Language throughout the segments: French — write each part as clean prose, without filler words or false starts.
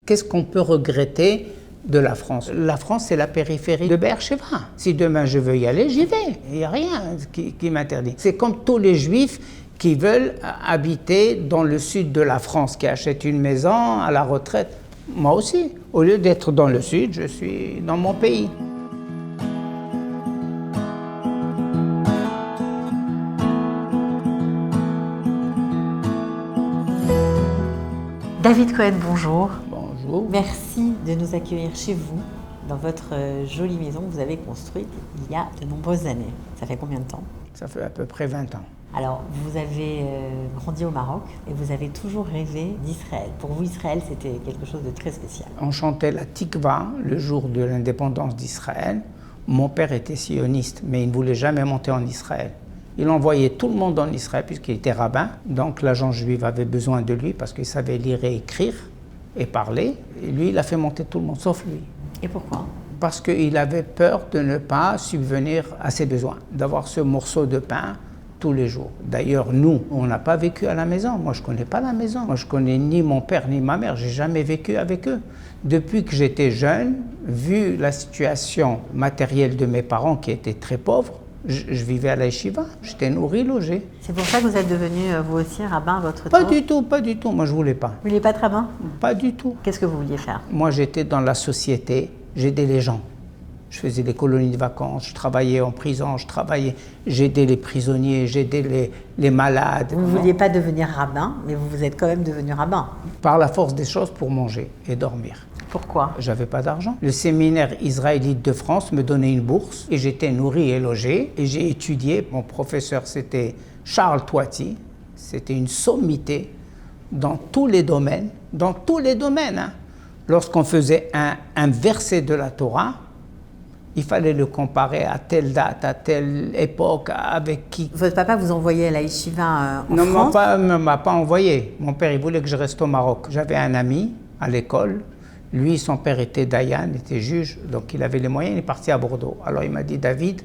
Qu'est-ce qu'on peut regretter de la France? La France, c'est la périphérie de Beersheba. Si demain je veux y aller, j'y vais. Il n'y a rien qui m'interdit. C'est comme tous les Juifs qui veulent habiter dans le sud de la France, qui achètent une maison à la retraite. Moi aussi. Au lieu d'être dans le sud, je suis dans mon pays. David Cohen, bonjour. Bonjour. Merci de nous accueillir chez vous, dans votre jolie maison que vous avez construite il y a de nombreuses années. Ça fait combien de temps? Ça fait à peu près 20 ans. Alors, vous avez grandi au Maroc et vous avez toujours rêvé d'Israël. Pour vous, Israël, c'était quelque chose de très spécial. On chantait la Tikva le jour de l'indépendance d'Israël. Mon père était sioniste, mais il ne voulait jamais monter en Israël. Il envoyait tout le monde en Israël puisqu'il était rabbin. Donc l'agence juive avait besoin de lui parce qu'il savait lire et écrire et parler. Et lui, il a fait monter tout le monde, sauf lui. Et pourquoi? Parce qu'il avait peur de ne pas subvenir à ses besoins, d'avoir ce morceau de pain tous les jours. D'ailleurs, nous, on n'a pas vécu à la maison. Moi, je ne connais pas la maison. Moi, je ne connais ni mon père ni ma mère. Je n'ai jamais vécu avec eux. Depuis que j'étais jeune, vu la situation matérielle de mes parents qui étaient très pauvres, je vivais à la yeshiva, j'étais nourri, logé. C'est pour ça que vous êtes devenu vous aussi rabbin à votre tour? Pas du tout, pas du tout. Moi, je ne voulais pas. Vous vouliez pas être rabbin? Pas du tout. Qu'est-ce que vous vouliez faire? Moi, j'étais dans la société, j'aidais les gens. Je faisais des colonies de vacances, je travaillais en prison, j'aidais les prisonniers, j'aidais les malades. Vous ne vouliez pas devenir rabbin, mais vous êtes quand même devenu rabbin. Par la force des choses pour manger et dormir. Pourquoi? J'avais pas d'argent. Le séminaire israélite de France me donnait une bourse et j'étais nourri et logé et j'ai étudié. Mon professeur, c'était Charles Toiti. C'était une sommité dans tous les domaines, hein. Lorsqu'on faisait un verset de la Torah, il fallait le comparer à telle date, à telle époque, avec qui. Votre papa vous envoyait à la yeshiva en Non, France? mon père ne m'a pas envoyé. Mon père, il voulait que je reste au Maroc. J'avais un ami à l'école. Lui, son père était dayan, était juge, donc il avait les moyens, il est parti à Bordeaux. Alors il m'a dit, David,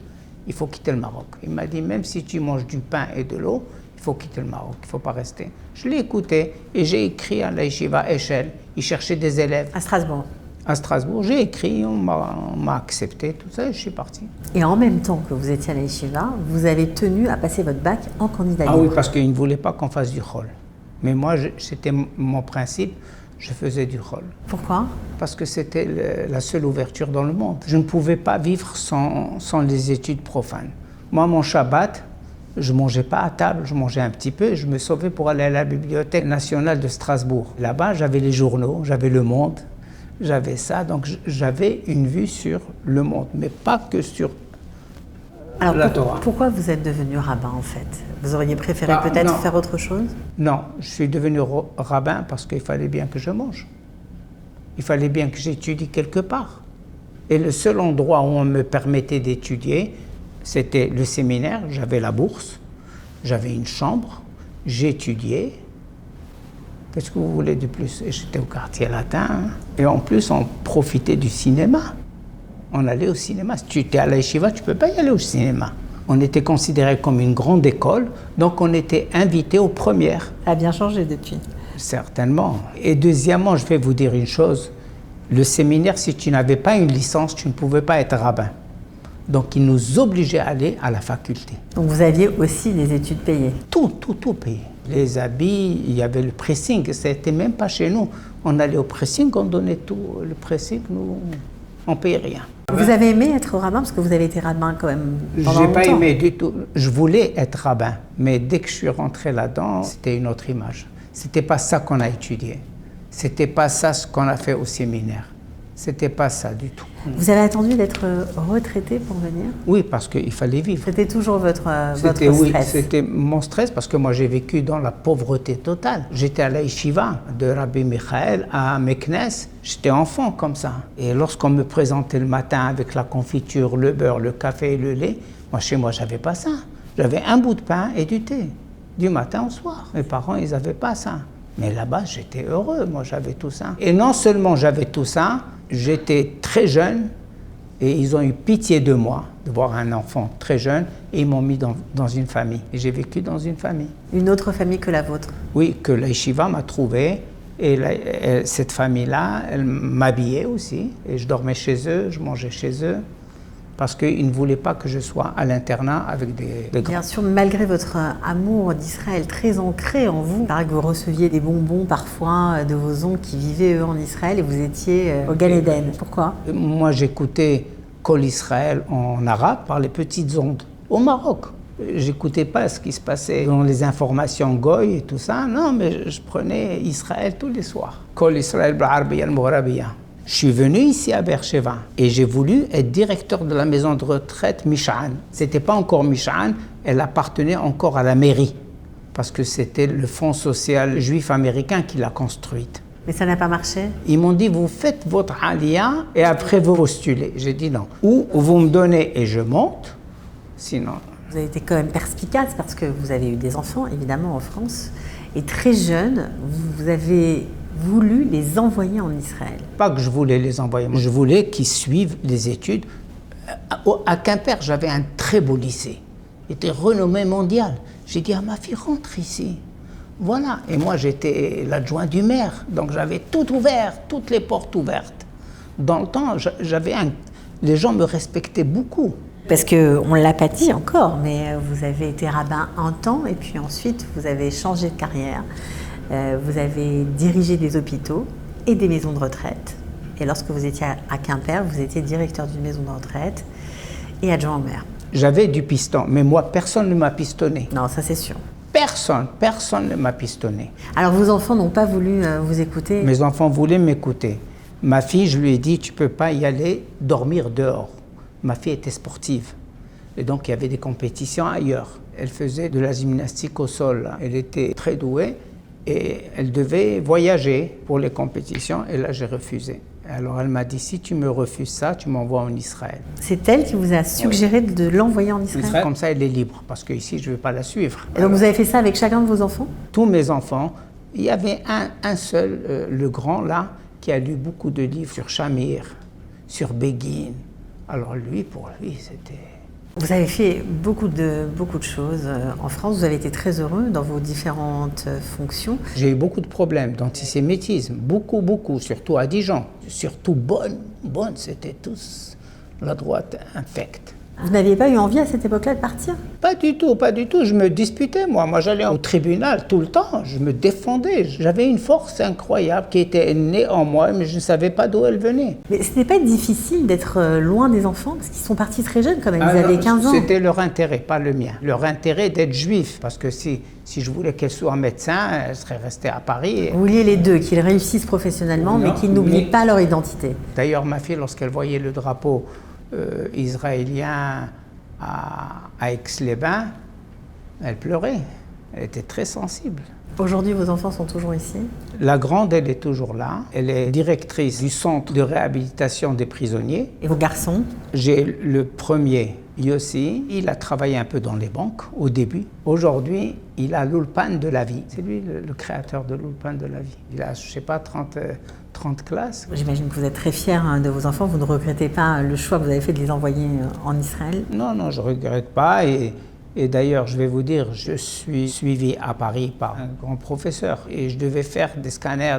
il faut quitter le Maroc. Il m'a dit, même si tu manges du pain et de l'eau, il faut quitter le Maroc, il ne faut pas rester. Je l'ai écouté et j'ai écrit à la yeshiva Echel. Il cherchait des élèves. À Strasbourg? À Strasbourg, j'ai écrit, on m'a accepté, tout ça, et je suis parti. Et en même temps que vous étiez à la yeshiva, vous avez tenu à passer votre bac en candidat libre. Ah oui, parce qu'ils ne voulaient pas qu'on fasse du chol. Mais moi, c'était mon principe. Je faisais du chol. Pourquoi? Parce que c'était la seule ouverture dans le monde. Je ne pouvais pas vivre sans les études profanes. Moi, mon Shabbat, je ne mangeais pas à table, je mangeais un petit peu et je me sauvais pour aller à la Bibliothèque nationale de Strasbourg. Là-bas, j'avais les journaux, j'avais Le Monde, j'avais ça. Donc j'avais une vue sur le monde, mais pas que sur la Torah. Pourquoi vous êtes devenu rabbin en fait? Vous auriez préféré peut-être faire autre chose? Non, je suis devenu rabbin parce qu'il fallait bien que je mange. Il fallait bien que j'étudie quelque part. Et le seul endroit où on me permettait d'étudier, c'était le séminaire. J'avais la bourse, j'avais une chambre, j'étudiais. Qu'est-ce que vous voulez de plus? Et j'étais au quartier latin. Hein. Et en plus, on profitait du cinéma. On allait au cinéma. Si tu étais à la yeshiva, tu ne peux pas y aller au cinéma. On était considéré comme une grande école, donc on était invité aux premières. Ça a bien changé depuis. Certainement. Et deuxièmement, je vais vous dire une chose. Le séminaire, si tu n'avais pas une licence, tu ne pouvais pas être rabbin. Donc ils nous obligeaient à aller à la faculté. Donc vous aviez aussi des études payées? Tout payé. Les habits, il y avait le pressing, ça n'était même pas chez nous. On allait au pressing, on donnait tout. Le pressing, nous, on ne payait rien. Vous avez aimé être rabbin parce que vous avez été rabbin quand même pendant longtemps? J'ai pas aimé du tout. Je voulais être rabbin, mais dès que je suis rentré là-dedans, c'était une autre image. C'était pas ça qu'on a étudié. C'était pas ça ce qu'on a fait au séminaire. C'était pas ça du tout. Vous avez attendu d'être retraité pour venir? Oui, parce qu'il fallait vivre. C'était toujours votre stress? Oui, c'était mon stress parce que moi j'ai vécu dans la pauvreté totale. J'étais à la yeshiva de Rabbi Michael à Meknes. J'étais enfant comme ça. Et lorsqu'on me présentait le matin avec la confiture, le beurre, le café et le lait, moi chez moi j'avais pas ça. J'avais un bout de pain et du thé, du matin au soir. Mes parents, ils n'avaient pas ça. Mais là-bas, j'étais heureux, moi j'avais tout ça. Et non seulement j'avais tout ça, j'étais très jeune et ils ont eu pitié de moi, de voir un enfant très jeune, et ils m'ont mis dans une famille. Et j'ai vécu dans une famille. Une autre famille que la vôtre? Oui, que la yeshiva m'a trouvé Et cette famille-là, elle m'habillait aussi. Et je dormais chez eux, je mangeais chez eux. Parce qu'ils ne voulaient pas que je sois à l'internat avec des grands. Bien sûr, malgré votre amour d'Israël très ancré en vous, il paraît que vous receviez des bonbons parfois de vos oncles qui vivaient eux en Israël et vous étiez au Gan Eden. Pourquoi? Moi, j'écoutais Kol Israël en arabe par les petites ondes au Maroc. J'écoutais pas ce qui se passait dans les informations goy et tout ça. Non, mais je prenais Israël tous les soirs. Kol Israël b'arabiyya al-Moghrabiya. Je suis venu ici à Beersheva et j'ai voulu être directeur de la maison de retraite Mish'an. C'était pas encore Mish'an, elle appartenait encore à la mairie parce que c'était le Fonds social juif américain qui l'a construite. Mais ça n'a pas marché? Ils m'ont dit, vous faites votre aliyah et après vous postulez. J'ai dit non. Ou vous me donnez et je monte, sinon... Vous avez été quand même perspicace parce que vous avez eu des enfants, évidemment, en France. Et très jeune, vous avez voulu les envoyer en Israël. Pas que je voulais les envoyer, je voulais qu'ils suivent les études. À Quimper, j'avais un très beau lycée. Il était renommé mondial. J'ai dit à ma fille, rentre ici. Voilà. Et moi, j'étais l'adjoint du maire. Donc, j'avais tout ouvert, toutes les portes ouvertes. Dans le temps, les gens me respectaient beaucoup. Parce qu'on ne l'a pas dit encore, mais vous avez été rabbin un temps et puis ensuite vous avez changé de carrière. Vous avez dirigé des hôpitaux et des maisons de retraite. Et lorsque vous étiez à Quimper, vous étiez directeur d'une maison de retraite et adjoint au maire. J'avais du piston, mais moi, personne ne m'a pistonné. Non, ça c'est sûr. Personne ne m'a pistonné. Alors vos enfants n'ont pas voulu vous écouter? Mes enfants voulaient m'écouter. Ma fille, je lui ai dit, tu ne peux pas y aller dormir dehors. Ma fille était sportive. Et donc, il y avait des compétitions ailleurs. Elle faisait de la gymnastique au sol. Elle était très douée et elle devait voyager pour les compétitions. Et là, j'ai refusé. Alors, elle m'a dit, si tu me refuses ça, tu m'envoies en Israël. C'est elle qui vous a suggéré de l'envoyer en Israël? Comme ça, elle est libre, parce qu'ici, je ne vais pas la suivre. Et donc, vous avez fait ça avec chacun de vos enfants? Tous mes enfants. Il y avait un seul, le grand, là, qui a lu beaucoup de livres sur Shamir, sur Begin. Alors lui, pour lui, c'était... Vous avez fait beaucoup de choses en France. Vous avez été très heureux dans vos différentes fonctions. J'ai eu beaucoup de problèmes d'antisémitisme, beaucoup, surtout à Dijon. Surtout Bonn, c'était tous la droite infecte. Vous n'aviez pas eu envie à cette époque-là de partir? Pas du tout. Je me disputais, moi. Moi, j'allais au tribunal tout le temps. Je me défendais. J'avais une force incroyable qui était née en moi, mais je ne savais pas d'où elle venait. Mais ce n'est pas difficile d'être loin des enfants, parce qu'ils sont partis très jeunes quand même. Ils avaient 15 ans. C'était leur intérêt, pas le mien. Leur intérêt d'être juif. Parce que si je voulais qu'elle soit médecin, elle serait restée à Paris. Vous vouliez les deux, qu'ils réussissent professionnellement, mais qu'ils n'oublient pas leur identité. D'ailleurs, ma fille, lorsqu'elle voyait le drapeau israélien à Aix-les-Bains, elle pleurait. Elle était très sensible. Aujourd'hui, vos enfants sont toujours ici? La grande, elle est toujours là. Elle est directrice du centre de réhabilitation des prisonniers. Et vos garçons? J'ai le premier, Yossi. Il a travaillé un peu dans les banques au début. Aujourd'hui, il a l'Ulpan de la vie. C'est lui le créateur de l'Ulpan de la vie. Il a, je ne sais pas, 30 classes. J'imagine que vous êtes très fiers de vos enfants. Vous ne regrettez pas le choix que vous avez fait de les envoyer en Israël? Non, je ne regrette pas. Et d'ailleurs, je vais vous dire, je suis suivi à Paris par un grand professeur. Et je devais faire des scanners.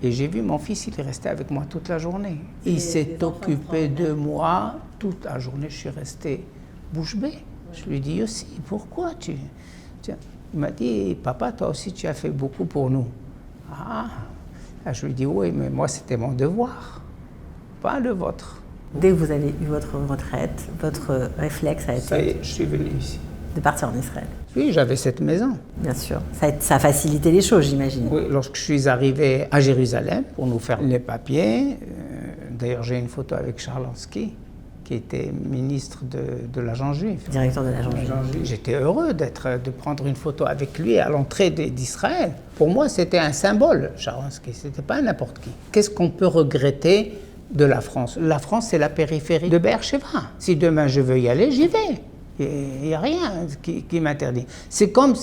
Et j'ai vu mon fils, il est resté avec moi toute la journée. Il s'est occupé de moi toute la journée. Je suis resté bouche bée. Je lui ai dit aussi, pourquoi tu... Il m'a dit, papa, toi aussi, tu as fait beaucoup pour nous. Ah, je lui ai dit, oui, mais moi, c'était mon devoir, pas le vôtre. Dès que vous avez eu votre retraite, votre réflexe a été... Ça y est, je suis venu ici. De partir en Israël? Oui, j'avais cette maison. Bien sûr. Ça a facilité les choses, j'imagine. Oui, lorsque je suis arrivé à Jérusalem pour nous faire les papiers, d'ailleurs, j'ai une photo avec Charlansky, qui était ministre de l'agent juif. Directeur de l'agent juif. J'étais heureux de prendre une photo avec lui à l'entrée d'Israël. Pour moi, c'était un symbole, Sharansky, c'était pas n'importe qui. Qu'est-ce qu'on peut regretter de la France? La France, c'est la périphérie de Beersheva. Si demain je veux y aller, j'y vais. Il n'y a rien qui m'interdit. C'est comme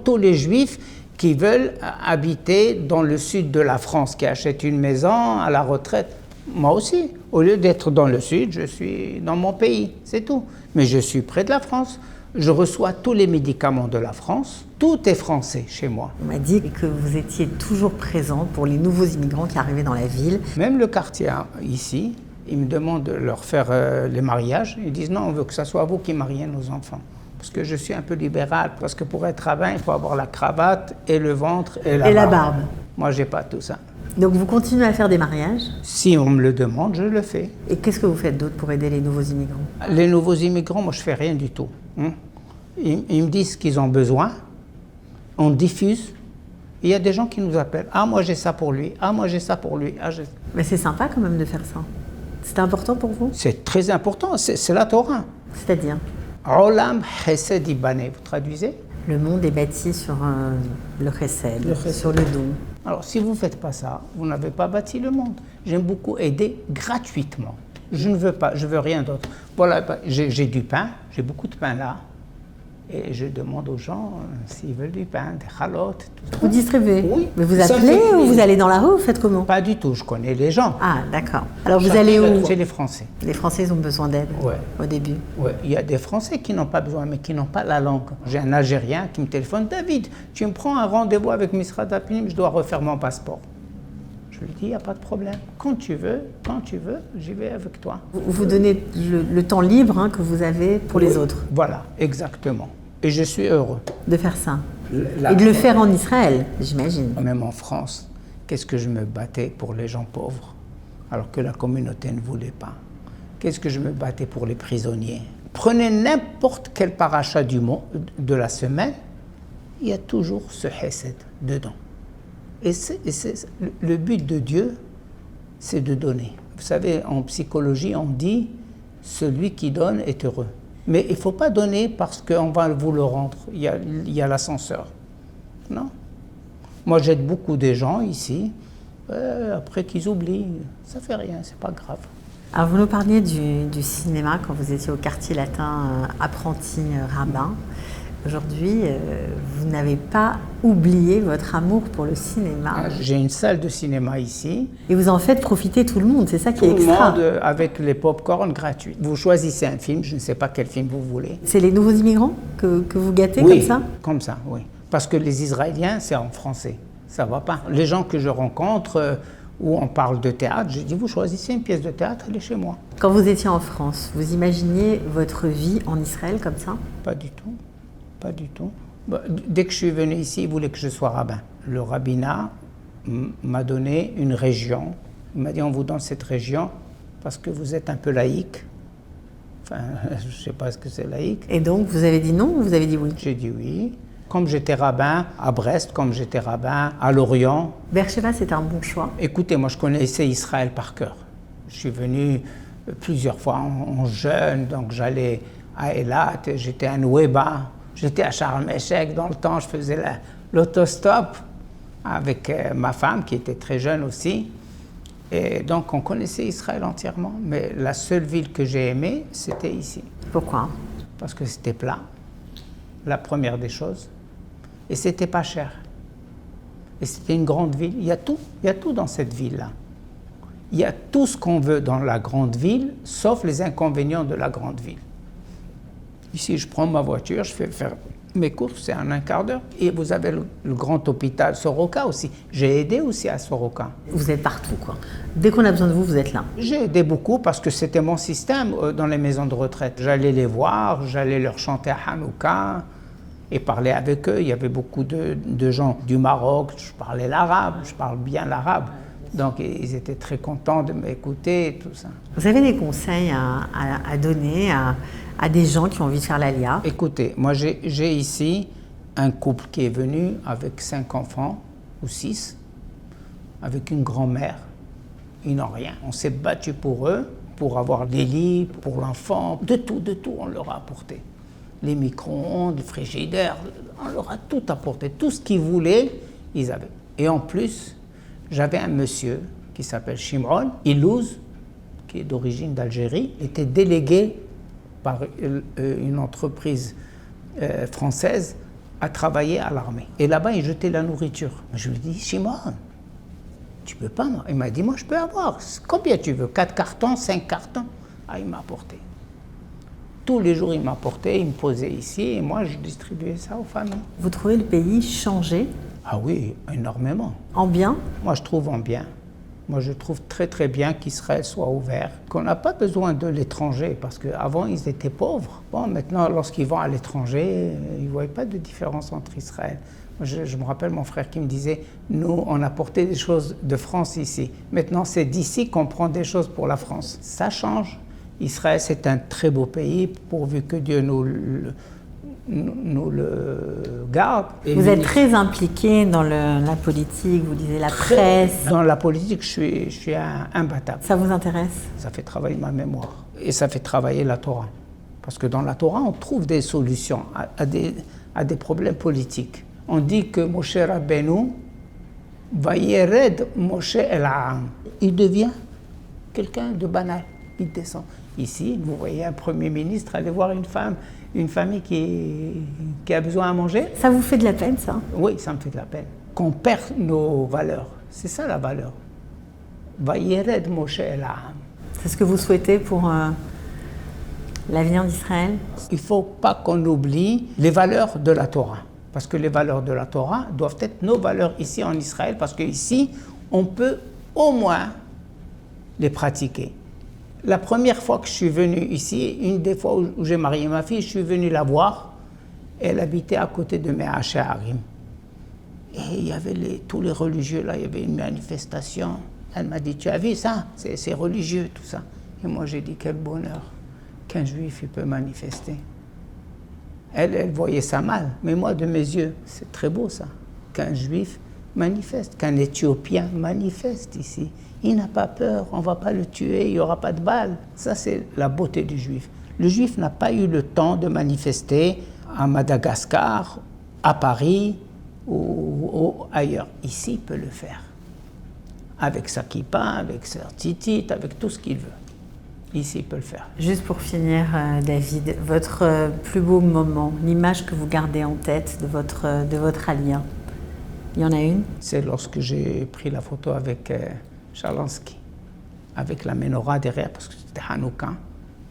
tous les Juifs qui veulent habiter dans le sud de la France, qui achètent une maison à la retraite. Moi aussi, au lieu d'être dans le sud, je suis dans mon pays, c'est tout. Mais je suis près de la France. Je reçois tous les médicaments de la France. Tout est français chez moi. On m'a dit que vous étiez toujours présent pour les nouveaux immigrants qui arrivaient dans la ville. Même le quartier ici, ils me demandent de leur faire les mariages. Ils disent non, on veut que ce soit vous qui mariez nos enfants. Parce que je suis un peu libéral. Parce que pour être rabbin, il faut avoir la cravate et le ventre et la barbe. Moi, j'ai pas tout ça. Donc vous continuez à faire des mariages? Si on me le demande, je le fais. Et qu'est-ce que vous faites d'autre pour aider les nouveaux immigrants? Les nouveaux immigrants, moi, je fais rien du tout. Ils me disent qu'ils ont besoin. On diffuse. Il y a des gens qui nous appellent. Ah, moi, j'ai ça pour lui. Ah, moi, j'ai ça pour lui. Ah, Mais c'est sympa quand même de faire ça. C'est important pour vous? C'est très important. C'est la Torah. C'est-à-dire? Olam chesed ibane. Vous traduisez? Le monde est bâti sur le chesed, sur le don. Alors, si vous ne faites pas ça, vous n'avez pas bâti le monde. J'aime beaucoup aider gratuitement. Je ne veux pas, je veux rien d'autre. Voilà, j'ai du pain, j'ai beaucoup de pain là. Et je demande aux gens s'ils veulent du pain, des chalotes, tout ça. Vous distribuez? Oui. Mais vous appelez ou vous allez dans la rue, vous faites comment? Pas du tout, je connais les gens. Ah, d'accord. Alors vous allez où? Chez les Français. Les Français ils ont besoin d'aide au début. Oui, il y a des Français qui n'ont pas besoin, mais qui n'ont pas la langue. J'ai un Algérien qui me téléphone, David, tu me prends un rendez-vous avec Misrat Apnim, je dois refaire mon passeport. Je lui dis, il n'y a pas de problème. Quand tu veux, j'y vais avec toi. Vous donnez le temps libre que vous avez pour les autres. Voilà, exactement. Et je suis heureux. De faire ça. Et de le faire en Israël, j'imagine. Même en France, qu'est-ce que je me battais pour les gens pauvres, alors que la communauté ne voulait pas. Qu'est-ce que je me battais pour les prisonniers. Prenez n'importe quel paracha de la semaine, il y a toujours ce chesed dedans. Et le but de Dieu, c'est de donner. Vous savez, en psychologie, on dit « celui qui donne est heureux ». Mais il ne faut pas donner parce qu'on va vous le rendre. Il y a l'ascenseur. Non. Moi, j'aide beaucoup des gens ici, après qu'ils oublient. Ça ne fait rien, c'est pas grave. Alors, vous nous parliez du cinéma quand vous étiez au quartier latin apprenti rabbin. Aujourd'hui, vous n'avez pas oublié votre amour pour le cinéma. J'ai une salle de cinéma ici. Et vous en faites profiter tout le monde, c'est ça qui est extra. Tout le monde avec les pop-corn gratuits. Vous choisissez un film, je ne sais pas quel film vous voulez. C'est les nouveaux immigrants que vous gâtez oui, comme ça? Comme ça, oui. Parce que les Israéliens, c'est en français. Ça ne va pas. Les gens que je rencontre, où on parle de théâtre, je dis, vous choisissez une pièce de théâtre, elle est chez moi. Quand vous étiez en France, vous imaginiez votre vie en Israël comme ça? Pas du tout. Pas du tout. Dès que je suis venu ici, il voulait que je sois rabbin. Le rabbinat m'a donné une région. Il m'a dit, on vous donne cette région parce que vous êtes un peu laïque. Enfin, je ne sais pas ce que c'est laïque. Et donc, vous avez dit non ou vous avez dit oui? J'ai dit oui. Comme j'étais rabbin à Brest, comme j'étais rabbin à Lorient. Beersheba, c'était un bon choix. Écoutez, moi, je connaissais Israël par cœur. Je suis venu plusieurs fois en jeune, donc j'allais à Eilat, j'étais à Nouéba. J'étais à Sharm el-Sheikh, dans le temps, je faisais l'autostop avec ma femme, qui était très jeune aussi. Et donc, on connaissait Israël entièrement. Mais la seule ville que j'ai aimée, c'était ici. Pourquoi? Parce que c'était plat, la première des choses. Et c'était pas cher. Et c'était une grande ville. Il y a tout dans cette ville-là. Il y a tout ce qu'on veut dans la grande ville, sauf les inconvénients de la grande ville. Ici, je prends ma voiture, je fais faire mes courses, c'est en un quart d'heure. Et vous avez le grand hôpital Soroka aussi. J'ai aidé aussi à Soroka. Vous êtes partout, quoi. Dès qu'on a besoin de vous, vous êtes là. J'ai aidé beaucoup parce que c'était mon système dans les maisons de retraite. J'allais les voir, j'allais leur chanter à Hanouka et parler avec eux. Il y avait beaucoup de gens du Maroc. Je parlais l'arabe, je parle bien l'arabe. Donc, ils étaient très contents de m'écouter et tout ça. Vous avez des conseils à donner à des gens qui ont envie de faire l'Alia? Écoutez, moi j'ai ici un couple qui est venu avec 5 enfants, ou 6, avec une grand-mère. Ils n'ont rien. On s'est battu pour eux, pour avoir des lits, pour l'enfant, de tout on leur a apporté. Les micro-ondes, le frigidaire, on leur a tout apporté. Tout ce qu'ils voulaient, ils avaient. Et en plus, j'avais un monsieur qui s'appelle Shimron Ilouz, qui est d'origine d'Algérie, était délégué par une entreprise française à travailler à l'armée. Et là-bas, il jetait la nourriture. Je lui dis, Shimron, tu peux pas, moi. Il m'a dit, moi, je peux avoir. Combien tu veux? 4 cartons, 5 cartons? Ah, il m'a apporté. tous les jours, il m'apportait, il me posait ici, et moi, je distribuais ça aux familles. Vous trouvez le pays changé? Ah oui, énormément. En bien? Moi, je trouve en bien. Moi, je trouve très très bien qu'Israël soit ouvert, qu'on n'a pas besoin de l'étranger, parce qu'avant, ils étaient pauvres. Bon, maintenant, lorsqu'ils vont à l'étranger, ils ne voient pas de différence entre Israël. Je me rappelle mon frère qui me disait, nous, on a porté des choses de France ici. Maintenant, c'est d'ici qu'on prend des choses pour la France. Ça change. Israël, c'est un très beau pays, pourvu que Dieu nous le garde. Vous êtes très impliqué dans la politique, vous lisez la presse. Dans la politique, je suis imbattable. Ça vous intéresse? Ça fait travailler ma mémoire et ça fait travailler la Torah. Parce que dans la Torah, on trouve des solutions à des problèmes politiques. On dit que Moshe Rabbeinu, Vayered Moshe El Ha'am, il devient quelqu'un de banal, il descend. Ici, vous voyez un Premier ministre aller voir une famille qui a besoin à manger. Ça vous fait de la peine, ça? Oui, ça me fait de la peine. Qu'on perd nos valeurs. C'est ça la valeur. Vayered Moshe El Ha'am. C'est ce que vous souhaitez pour l'avenir d'Israël? Il ne faut pas qu'on oublie les valeurs de la Torah. Parce que les valeurs de la Torah doivent être nos valeurs ici en Israël, parce qu'ici, on peut au moins les pratiquer. La première fois que je suis venu ici, une des fois où j'ai marié ma fille, je suis venu la voir. Elle habitait à côté de Mea Shearim. Et il y avait tous les religieux là, il y avait une manifestation. Elle m'a dit, tu as vu ça? C'est religieux tout ça. Et moi j'ai dit, quel bonheur qu'un juif il peut manifester. Elle voyait ça mal, mais moi de mes yeux, c'est très beau ça, qu'un juif manifeste, qu'un Éthiopien manifeste ici. Il n'a pas peur, on ne va pas le tuer, il n'y aura pas de balles. Ça, c'est la beauté du juif. Le juif n'a pas eu le temps de manifester à Madagascar, à Paris ou ailleurs. Ici, il peut le faire. Avec sa kippa, avec sa titite, avec tout ce qu'il veut. Ici, il peut le faire. Juste pour finir, David, votre plus beau moment, l'image que vous gardez en tête de votre aliyah, il y en a une? C'est lorsque j'ai pris la photo avec Shalansky, avec la menorah derrière, parce que c'était Hanouka,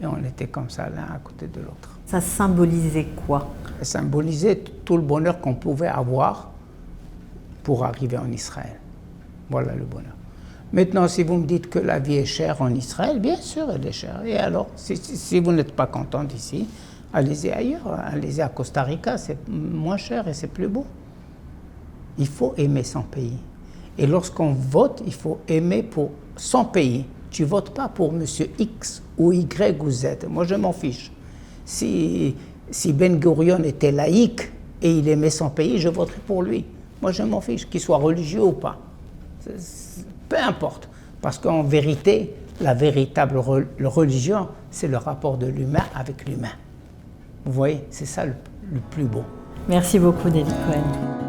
et on était comme ça l'un à côté de l'autre. Ça symbolisait quoi? Ça symbolisait tout le bonheur qu'on pouvait avoir pour arriver en Israël. Voilà le bonheur. Maintenant, si vous me dites que la vie est chère en Israël, bien sûr, elle est chère. Et alors, si vous n'êtes pas content d'ici, allez-y ailleurs, allez-y à Costa Rica, c'est moins cher et c'est plus beau. Il faut aimer son pays. Et lorsqu'on vote, il faut aimer pour son pays. Tu ne votes pas pour monsieur X ou Y ou Z. Moi, je m'en fiche. Si Ben Gurion était laïque et il aimait son pays, je voterais pour lui. Moi, je m'en fiche, qu'il soit religieux ou pas. Peu importe, parce qu'en vérité, la véritable religion, c'est le rapport de l'humain avec l'humain. Vous voyez, c'est ça le plus beau. Merci beaucoup, David Cohen.